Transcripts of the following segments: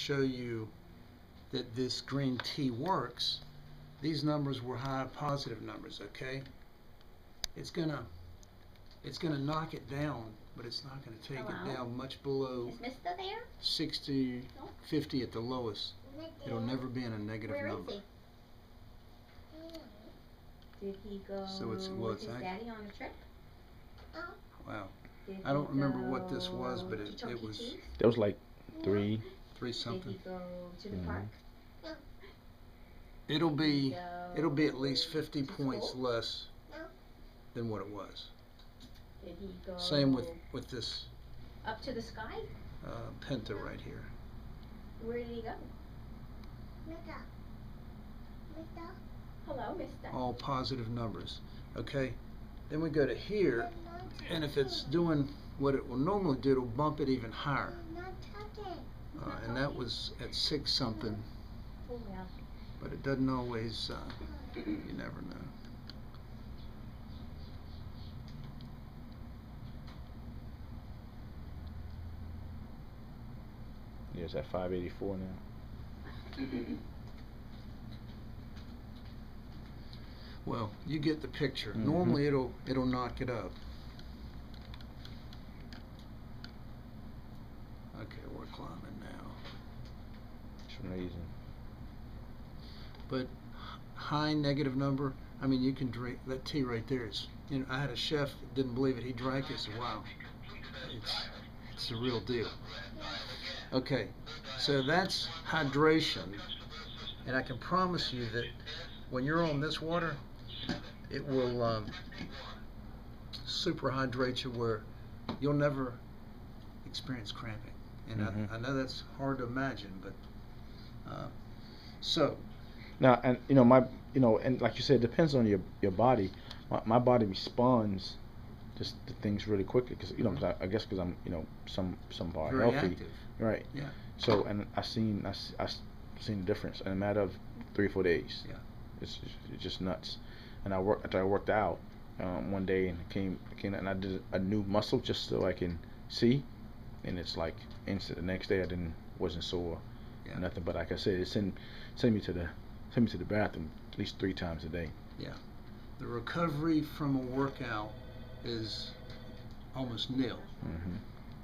show you that this green tea works, these numbers were high positive numbers, okay? It's gonna knock it down, but it's not gonna take it down much below Is Mister there? 60, 50 at the lowest. It'll never be in a negative Where number. Is he? Did he go So it's with his daddy on a trip? Wow. I don't remember what this was, but it was. That was like three something. Did he go to the park? It'll be at least 50 points less than what it was. Did he go Same with this up to the sky? Penta right here. Where did he go? Hello, Mister. All positive numbers. Okay. Then we go to here, and if it's doing what it will normally do, it'll bump it even higher. And that was at 6 something. Oh, yeah. But it doesn't always, you never know. Yeah, it's at 584 now. Well, you get the picture. Normally it'll knock it up. Okay, we're climbing now. It's amazing. But high negative number, I mean, you can drink that tea right there. Is, you know, I had a chef that didn't believe it. He drank it. Said, "Wow, it's the real deal." Okay, so that's hydration, and I can promise you that when you're on this water, it will super hydrate you where you'll never experience cramping. And I know that's hard to imagine, but so. Now, and and like you said, it depends on your body. My body responds just to things really quickly because I guess because I'm some part very healthy, active. Right? Yeah. So and I seen the difference in a matter of 3 or 4 days. Yeah. It's just nuts. And after I worked out one day and came and I did a new muscle just so I can see, and it's like instant. The next day wasn't sore, nothing. But like I said, it send me to the bathroom at least 3 times a day. Yeah. The recovery from a workout is almost nil.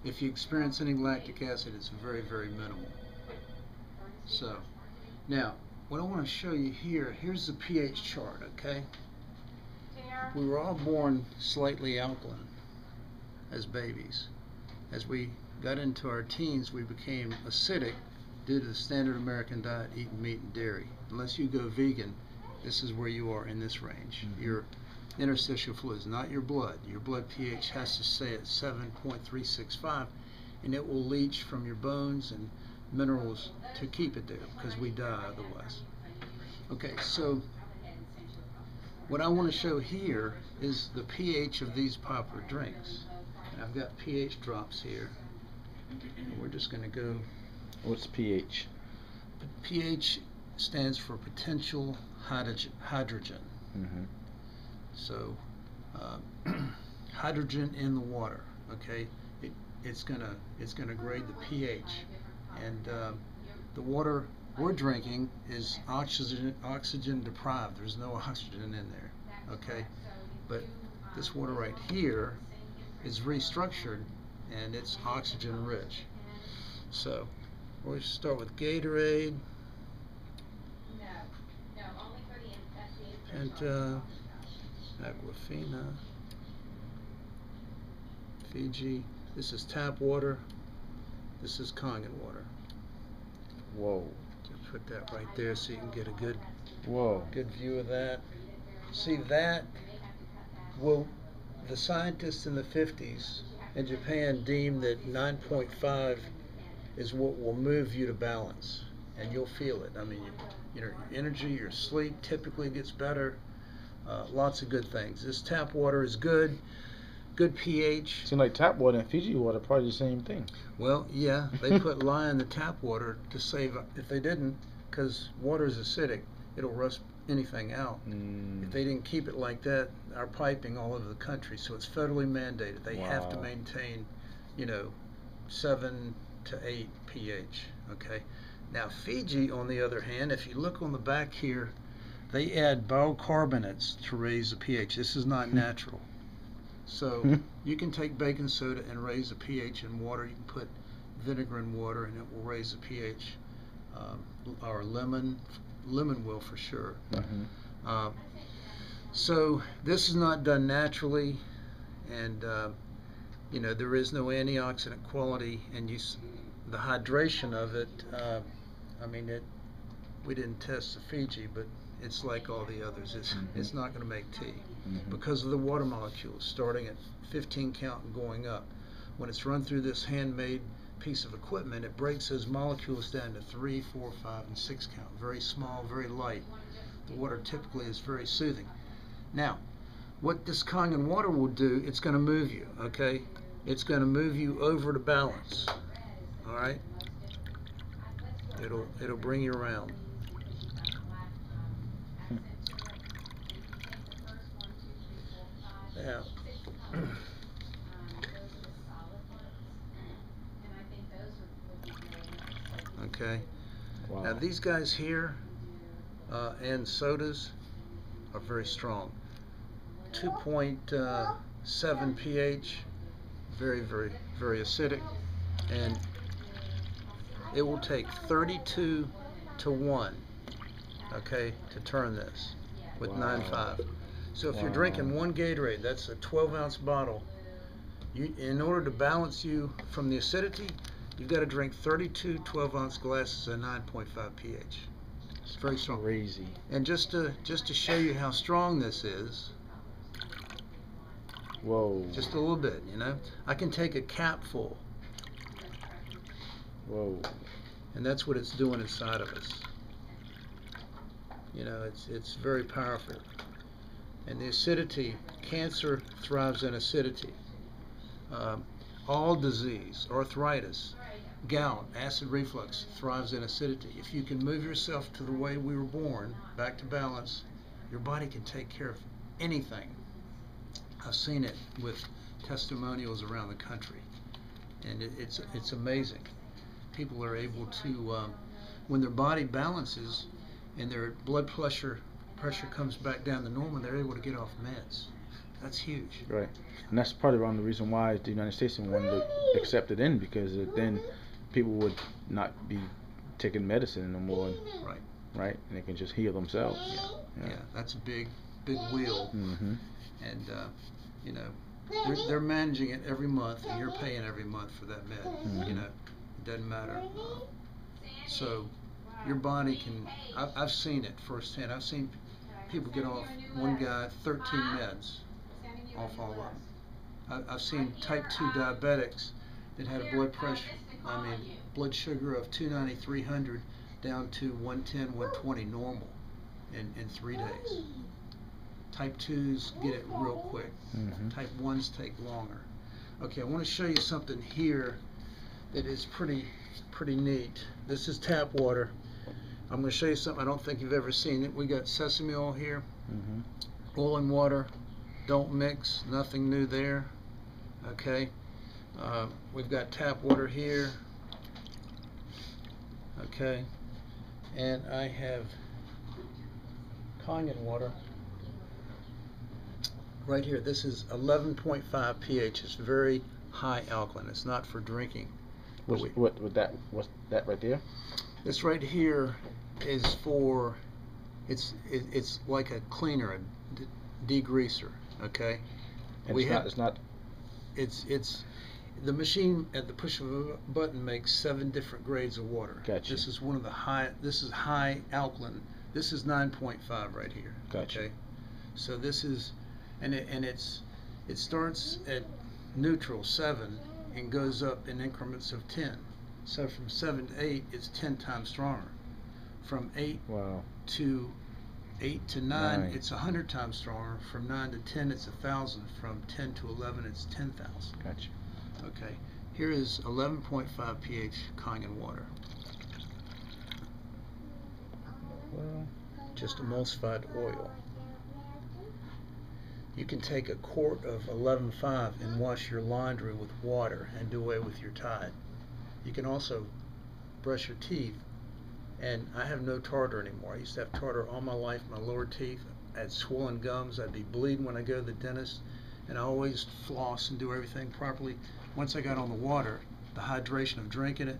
If you experience any lactic acid, it's very, very minimal. So, now, what I want to show you here's the pH chart, okay? We were all born slightly alkaline as babies. As we got into our teens, we became acidic due to the standard American diet, eating meat and dairy. Unless you go vegan, this is where you are in this range. Your interstitial fluids, not your blood. Your blood pH has to stay at 7.365, and it will leach from your bones and minerals to keep it there because we die otherwise. Okay, so what I want to show here is the pH of these popular drinks. And I've got pH drops here. And we're just going to go. What's pH? pH stands for potential hydrogen. So hydrogen in the water. Okay, it's gonna grade the pH, and the water we're drinking is oxygen deprived. There's no oxygen in there. Okay, but this water right here is restructured and it's oxygen rich. So we'll start with Gatorade, Penta, Aquafina, Fiji. This is tap water. This is Kangen water. Whoa. Put that right there so you can get a good view of that. See that? Well, the scientists in the 50s in Japan deemed that 9.5 is what will move you to balance, and you'll feel it. I mean, your energy, your sleep typically gets better. Lots of good things. This tap water is good pH. Seems like tap water and Fiji water probably the same thing. Well, yeah, they put lye in the tap water to save. If they didn't, because water is acidic, it'll rust anything out. If they didn't keep it like that, our piping all over the country, so it's federally mandated. They have to maintain, 7 to 8 pH. Okay. Now Fiji, on the other hand, if you look on the back here, they add bicarbonates to raise the pH. This is not natural. So you can take baking soda and raise the pH in water. You can put vinegar in water and it will raise the pH. Or lemon will for sure. So this is not done naturally, and you know, there is no antioxidant quality, and the hydration of it. I mean, we didn't test the Fiji, but it's like all the others. It's not going to make tea because of the water molecules starting at 15 count and going up. When it's run through this handmade piece of equipment, it breaks those molecules down to 3, 4, 5, and 6 count. Very small, very light. The water typically is very soothing. Now, what this Kangen water will do, it's going to move you, okay? It's going to move you over to balance, all right? It'll bring you around. Now, okay. Wow. Now these guys here and sodas are very strong. 2.7 pH, very, very, very acidic, and it will take 32 to 1, okay, to turn this with 9.5. So if you're drinking one Gatorade, that's a 12-ounce bottle. In order to balance you from the acidity, you've got to drink 32 12-ounce glasses at 9.5 pH. It's very strong. Crazy. And just to show you how strong this is, whoa, just a little bit, you know. I can take a cap full. Whoa. And that's what it's doing inside of us. You know, it's very powerful. And the acidity, cancer thrives in acidity. All disease, arthritis, gout, acid reflux thrives in acidity. If you can move yourself to the way we were born, back to balance, your body can take care of anything. I've seen it with testimonials around the country, and it's amazing. People are able to, when their body balances and their blood pressure comes back down to normal, they're able to get off meds. That's huge. Right. And that's part of the reason why the United States wanted to accept it in, because then people would not be taking medicine no more. Right. Right? And they can just heal themselves. Yeah, that's a big wheel. And, you know, they're managing it every month, and you're paying every month for that med. You know, it doesn't matter. So your body can, I've seen it firsthand. I've seen people get off, one guy, 13 meds off all of them. I've seen type 2 diabetics that had a blood sugar of 290, 300 down to 110, 120 normal in 3 days. Type 2s get it real quick. Type 1s take longer. Okay, I want to show you something here that is pretty neat. This is tap water. I'm going to show you something I don't think you've ever seen. We got sesame oil here. Oil and water. Don't mix. Nothing new there. Okay. We've got tap water here. Okay. And I have Kangen water right here. This is 11.5 pH. It's very high alkaline. It's not for drinking. What's that right there? This right here is for, it's like a cleaner, a degreaser. Okay. And it's the machine at the push of a button makes 7 different grades of water. Gotcha. This is one of the this is high alkaline. This is 9.5 right here. Gotcha. Okay. So this is, it starts at neutral 7 and goes up in increments of 10. So from 7 to 8, it's 10 times stronger. From 8 to 8 to 9, it's 100 times stronger. From 9 to 10, it's 1,000. From 10 to 11, it's 10,000. Gotcha. Okay. Here is 11.5 pH Kangen water. Just emulsified oil. You can take a quart of 11.5 and wash your laundry with water and do away with your Tide. You can also brush your teeth, and I have no tartar anymore. I used to have tartar all my life, my lower teeth. I had swollen gums. I'd be bleeding when I go to the dentist, and I always floss and do everything properly. Once I got on the water, the hydration of drinking it,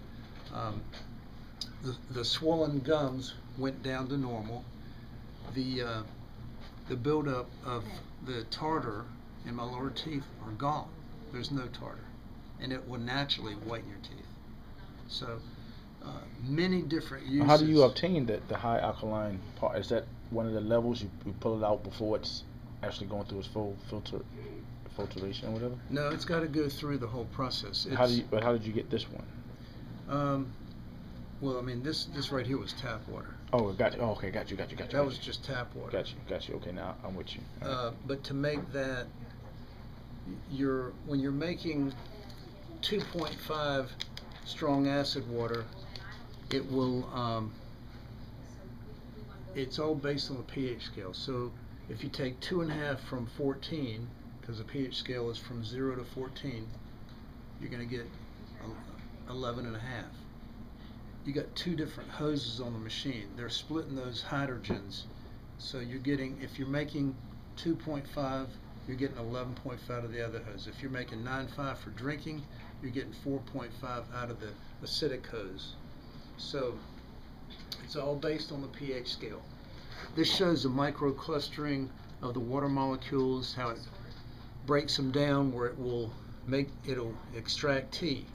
the swollen gums went down to normal. The buildup of the tartar in my lower teeth are gone. There's no tartar, and it will naturally whiten your teeth. So many different uses. How do you obtain the high alkaline part? Is that one of the levels you pull it out before it's actually going through its full filtration or whatever? No, it's got to go through the whole process. How did you get this one? Well, I mean, this right here was tap water. Oh, got you. Oh, okay, got you. That was just tap water. Got you. Okay, now I'm with you. But to make that, when you're making 2.5 strong acid water, it will. It's all based on the pH scale. So if you take 2.5 from 14, because the pH scale is from 0 to 14, you're going to get 11.5. You got two different hoses on the machine. They're splitting those hydrogens. So you're getting, if you're making 2.5, you're getting 11.5 out of the other hose. If you're making 9.5 for drinking, you're getting 4.5 out of the acidic hose. So it's all based on the pH scale. This shows the microclustering of the water molecules, how it breaks them down where it'll extract tea.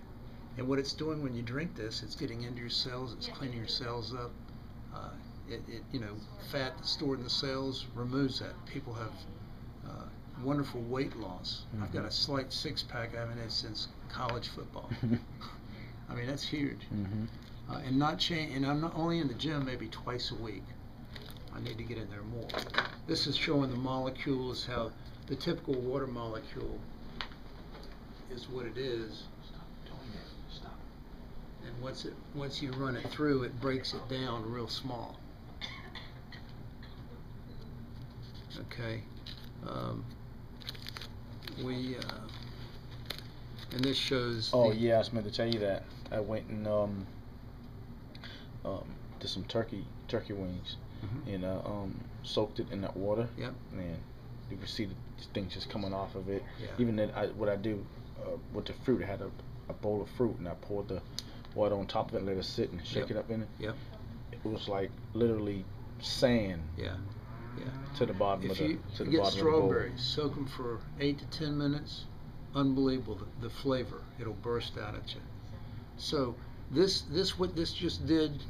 And what it's doing when you drink this, it's getting into your cells, it's cleaning your cells up. Fat that's stored in the cells removes that. People have wonderful weight loss. Mm-hmm. I've got a slight six-pack I haven't had since college football. I mean, that's huge. Mm-hmm. And I'm not only in the gym maybe twice a week. I need to get in there more. This is showing the molecules, how the typical water molecule is what it is. And once you run it through, it breaks it down real small. Okay. And this shows. Oh yeah, I was meant to tell you that. I went and did some turkey wings, Mm-hmm. and soaked it in that water. Yep. And you can see the things just coming off of it. Yeah. Even then, what I do with the fruit, I had a bowl of fruit, and I poured the water on top of it and let it sit and shake it up in it. Yep. It was like literally sand. Yeah. To the bottom If of you the get bottom strawberries, soak them for 8 to 10 minutes. Unbelievable, the flavor. It'll burst out at you. So what this just did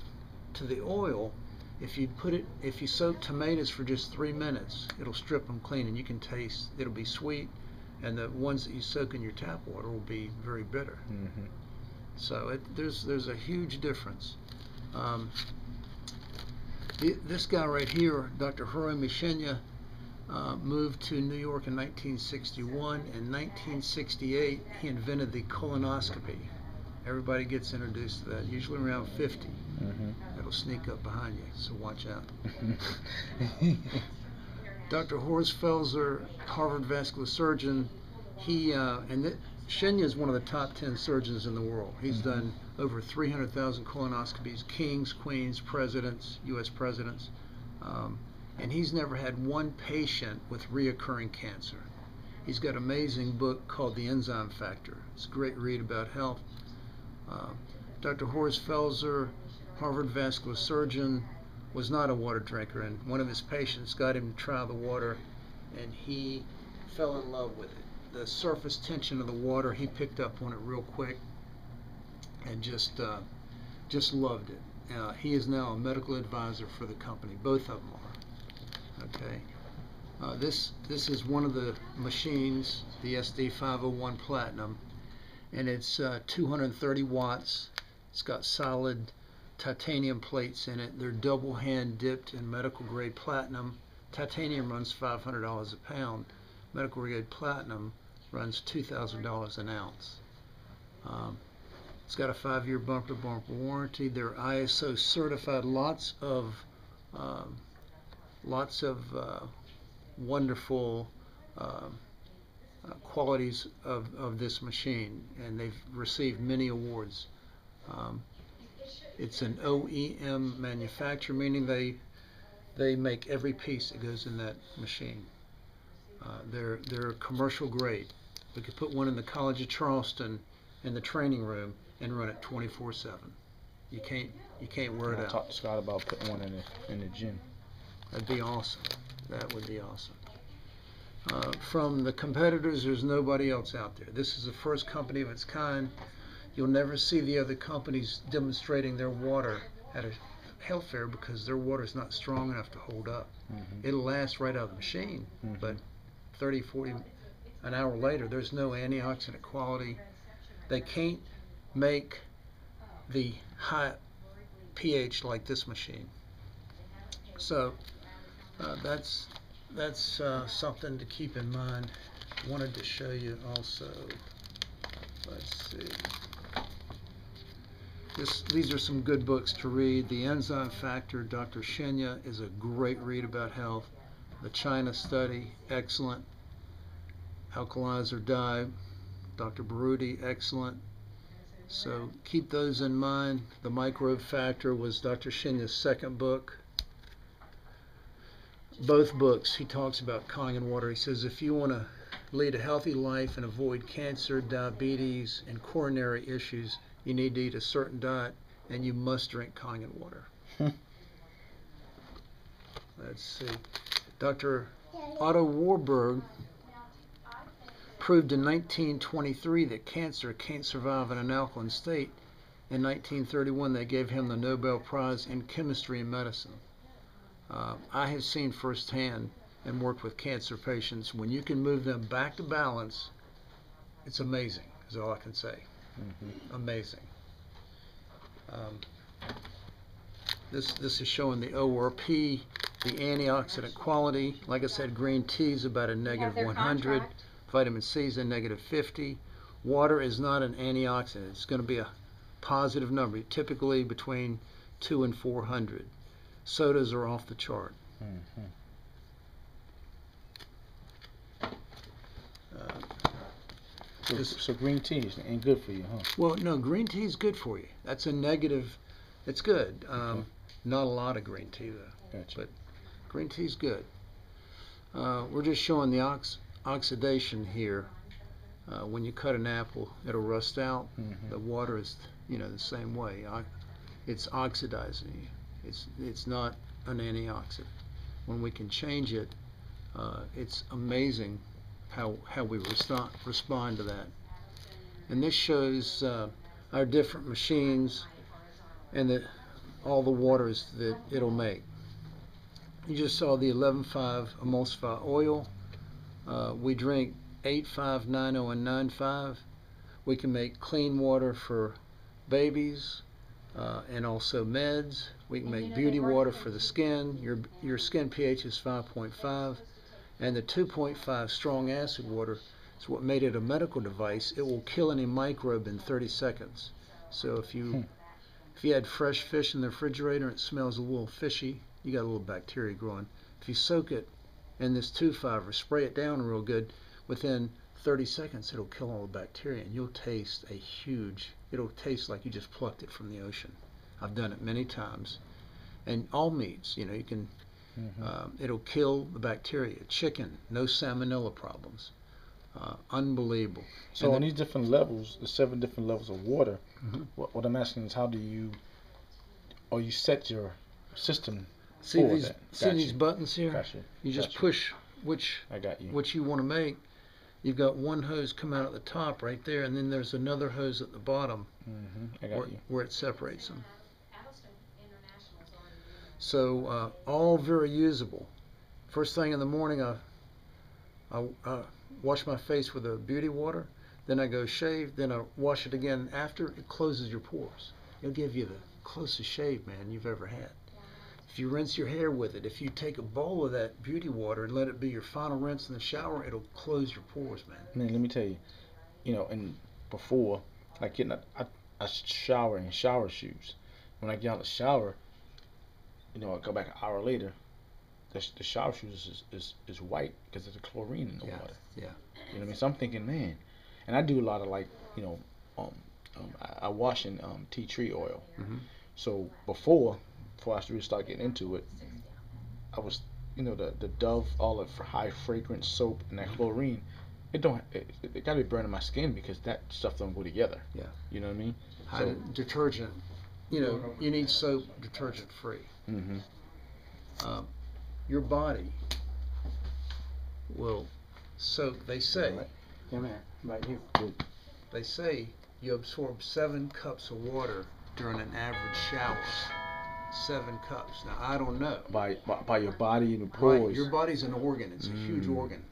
to the oil, if you soak tomatoes for just 3 minutes, it'll strip them clean, and you can taste. It'll be sweet, and the ones that you soak in your tap water will be very bitter. Mm-hmm. So there's a huge difference. This guy right here, Dr. Hiromi Shinya, moved to New York in 1961. In 1968, he invented the colonoscopy. Everybody gets introduced to that, usually around 50. Mm-hmm. It'll sneak up behind you, so watch out. Dr. Horst Felser, Harvard vascular surgeon, Shinya is one of the top 10 surgeons in the world. He's Mm-hmm. done over 300,000 colonoscopies, kings, queens, presidents, U.S. presidents, and he's never had one patient with reoccurring cancer. He's got an amazing book called The Enzyme Factor. It's a great read about health. Dr. Horst Felser, Harvard vascular surgeon, was not a water drinker, and one of his patients got him to try the water, and he fell in love with it. The surface tension of the water, he picked up on it real quick, and just loved it. He is now a medical advisor for the company. Both of them are. Okay. This is one of the machines, the SD501 Platinum, and it's 230 watts. It's got solid titanium plates in it. They're double hand dipped in medical grade platinum. Titanium runs $500 a pound. Medical grade platinum runs $2,000 an ounce. It's got a 5-year bumper-to-bumper warranty. They're ISO certified. Lots of wonderful qualities of this machine, and they've received many awards. It's an OEM manufacturer, meaning they make every piece that goes in that machine. They're commercial grade. We could put one in the College of Charleston in the training room and run it 24/7. You can't wear it I out. talked to Scott about putting one in the gym. That'd be awesome. That would be awesome. From the competitors, there's nobody else out there. This is the first company of its kind. You'll never see the other companies demonstrating their water at a health fair because their water is not strong enough to hold up. It'll last right out of the machine, but 30, 40 an hour later, there's no antioxidant quality. They can't make the high pH like this machine. So that's something to keep in mind. I wanted to show you also. Let's see. These are some good books to read. The Enzyme Factor, Dr. Shinya, is a great read about health. The China Study, excellent. Alkalizer Dive, Dr. Baruti, excellent. So keep those in mind. The Microbe Factor was Dr. Shinya's second book. Both books, he talks about Kangen water. He says if you want to lead a healthy life and avoid cancer, diabetes, and coronary issues, you need to eat a certain diet, and you must drink Kangen water. Let's see. Dr. Otto Warburg proved in 1923 that cancer can't survive in an alkaline state. In 1931, they gave him the Nobel Prize in Chemistry and Medicine. I have seen firsthand and worked with cancer patients. When you can move them back to balance, it's amazing, is all I can say. Amazing. This is showing the ORP, the antioxidant quality. Like I said, green tea is about a negative 100. Vitamin C is a negative 50. Water is not an antioxidant. It's going to be a positive number, typically between 2 and 400. Sodas are off the chart. So green tea ain't good for you, huh? Well, no, green tea is good for you. That's a negative. It's good. Not a lot of green tea, though. Gotcha. But green tea is good. We're just showing the oxidation here. When you cut an apple, it'll rust out. The water is, the same way. It's oxidizing you. It's not an antioxidant. When we can change it, it's amazing how we respond to that. And this shows our different machines and all the waters that it'll make. You just saw the 11.5 emulsify oil. We drink 8.5, 9.0, and 9.5. We can make clean water for babies and also meds. We can make beauty water for the skin. Your skin pH is 5.5. And the 2.5 strong acid water is what made it a medical device. It will kill any microbe in 30 seconds. So if you had fresh fish in the refrigerator and it smells a little fishy, you got a little bacteria growing. If you soak it in this 2.5 or spray it down real good, within 30 seconds it'll kill all the bacteria and you'll taste it'll taste like you just plucked it from the ocean. I've done it many times. And all meats, you can it'll kill the bacteria. Chicken, no salmonella problems. Unbelievable. So on these different levels, the 7 different levels of water, what I'm asking is how do you set your system See for these that? see these buttons here? Gotcha. You just push which you want to make. You've got one hose come out at the top right there, and then there's another hose at the bottom where it separates them. So all very usable. First thing in the morning, I wash my face with a beauty water, then I go shave, then I wash it again after. It closes your pores. It'll give you the closest shave, man, you've ever had. If you rinse your hair with it, if you take a bowl of that beauty water and let it be your final rinse in the shower, it'll close your pores, man. Man, let me tell you, and before, like I shower in shower shoes. When I get out of the shower, I go back an hour later, the shower shoes is white because there's a chlorine in the water. Yeah. You know what I mean? So I'm thinking, man, and I do a lot of I wash in tea tree oil. So before I really started getting into it, I was, the Dove, all of high fragrance soap and that chlorine, it got to be burning my skin because that stuff don't go together. Yeah. You know what I mean? So detergent, you need soap detergent free. Mm-hmm. Your body will soak. They say. Come here, right here. Good. They say you absorb 7 cups of water during an average shower. 7 cups. Now I don't know. By your body and the pores. Right. Your body's an organ. It's a huge organ,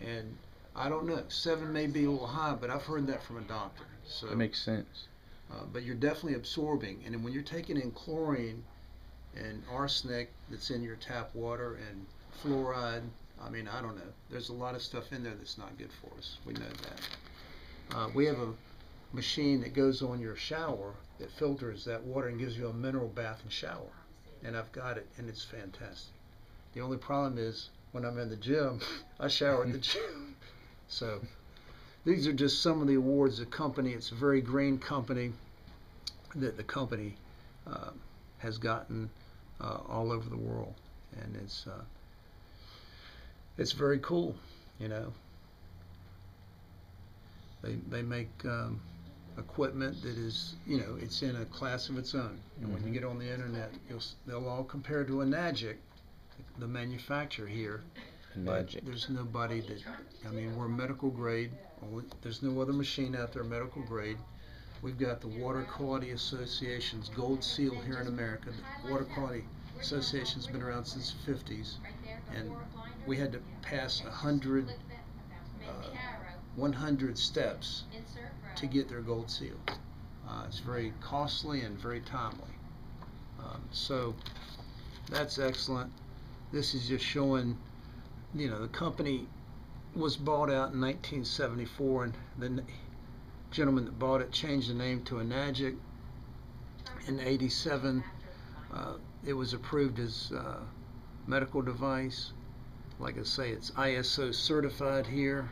and I don't know. 7 may be a little high, but I've heard that from a doctor. So that makes sense. But you're definitely absorbing, and then when you're taking in chlorine and arsenic that's in your tap water and fluoride, I mean, I don't know. There's a lot of stuff in there that's not good for us. We know that. We have a machine that goes on your shower that filters that water and gives you a mineral bath and shower. And I've got it, and it's fantastic. The only problem is when I'm in the gym, I shower at the gym. So these are just some of the awards the company, it's a very green company that the company has gotten all over the world. And it's very cool, They make equipment that is, it's in a class of its own. And when you get on the internet, they'll all compare to a Nagic, the manufacturer here. But there's nobody that, we're medical grade. There's no other machine out there medical grade. We've got the Water Quality Association's Gold Seal here in America. The Water Quality Association's been around since the 50s. And we had to pass 100 steps to get their gold seal. It's very costly and very timely. So that's excellent. This is just showing, the company was bought out in 1974, and the gentleman that bought it changed the name to Enagic. In '87, it was approved as a medical device. Like I say, it's ISO certified here.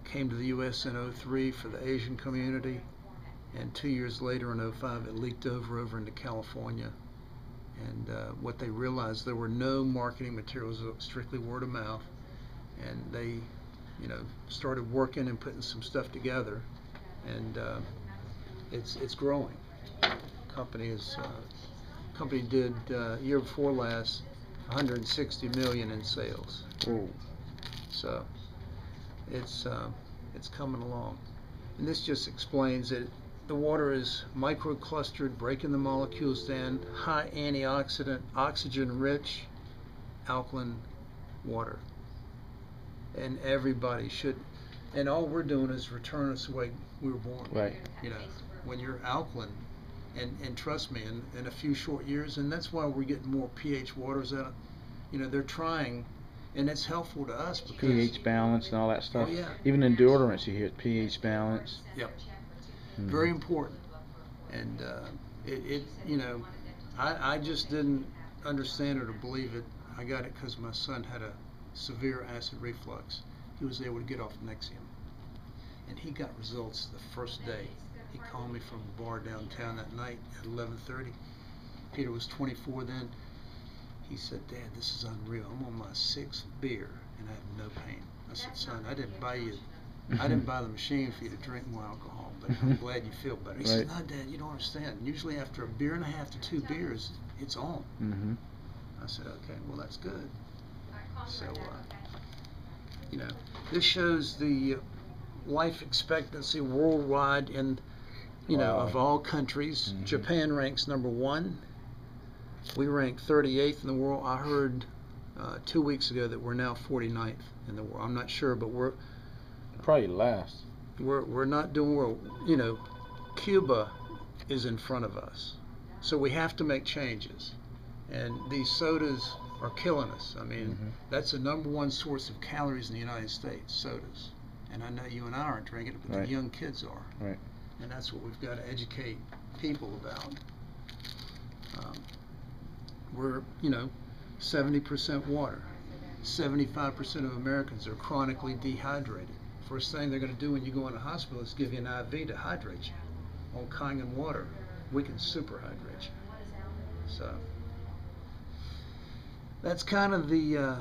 Came to the U.S. in '03 for the Asian community, and 2 years later in '05 it leaked over into California. And what they realized, there were no marketing materials, strictly word of mouth, and they started working and putting some stuff together, and it's growing. Company did year before last 160 million in sales. Ooh. So it's coming along, and this just explains that the water is microclustered, breaking the molecules down, high antioxidant, oxygen-rich, alkaline water. And everybody should, and all we're doing is return us the way we were born. Right. When you're alkaline, and trust me, in a few short years, and that's why we're getting more pH waters out. They're trying, and it's helpful to us because pH balance and all that stuff. Oh, yeah. Even in deodorants, you hear pH balance. Yep. Very important. And I just didn't understand it or believe it. I got it because my son had a severe acid reflux. He was able to get off Nexium, and he got results the first day. He called me from a bar downtown that night at 11:30. Peter was 24 then. He said, "Dad, this is unreal. I'm on my 6th beer and I have no pain." I said, "Son, I didn't buy the machine for you to drink more alcohol, but I'm glad you feel better." He said, "No, Dad, you don't understand. Usually after a beer and a half to 2 beers, it's on." I said, "Okay, well that's good." So, this shows the life expectancy worldwide in, of all countries. Japan ranks #1. We rank 38th in the world. I heard 2 weeks ago that we're now 49th in the world. I'm not sure, but we're probably last. We're not doing well. Cuba is in front of us, so we have to make changes. And these sodas are killing us. That's the #1 source of calories in the United States, sodas. And I know you and I aren't drinking it, but Right. the young kids are. Right. And that's what we've got to educate people about. We're, 70% water. 75% of Americans are chronically dehydrated. First thing they're going to do when you go in the hospital is give you an IV to hydrate you on Kangen water. we can super hydrate you. So that's kind of the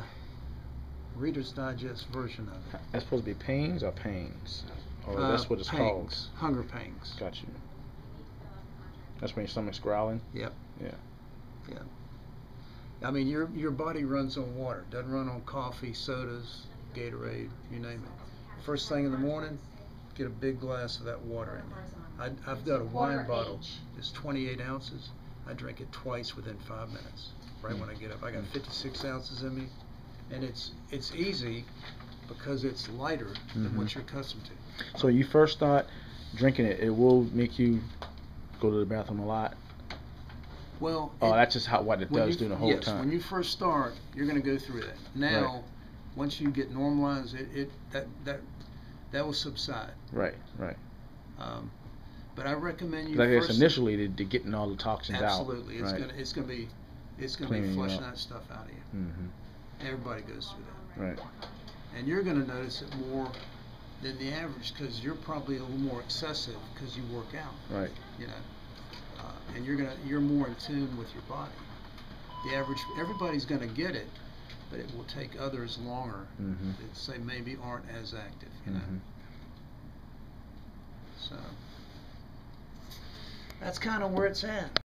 Reader's Digest version of it. That's supposed to be pains or pains? Or that's what it's called? Pangs. Hunger pangs. Got you. That's when your stomach's growling? Yep. Yeah. Yeah. I mean, your body runs on water. Doesn't run on coffee, sodas, Gatorade, you name it. First thing in the morning, get a big glass of that water in there. I've got a wine bottle. It's 28 ounces. I drink it twice within 5 minutes. Right when I get up, I got 56 ounces in me, and it's easy because it's lighter than what you're accustomed to. So you first start drinking it, it will make you go to the bathroom a lot? Well, that's just what it does through the whole time. When you first start, you're going to go through that. Now, once you get normalized, that will subside. Right. But I recommend you. Like first, it's initially to getting all the toxins absolutely. out. Absolutely, it's gonna be flushing that stuff out of you. Mm-hmm. Everybody goes through that. Right. And you're gonna notice it more than the average because you're probably a little more excessive because you work out. Right. You know. And you're more in tune with your body. The average, everybody's going to get it, but it will take others longer that say maybe aren't as active, you know. So that's kind of where it's at.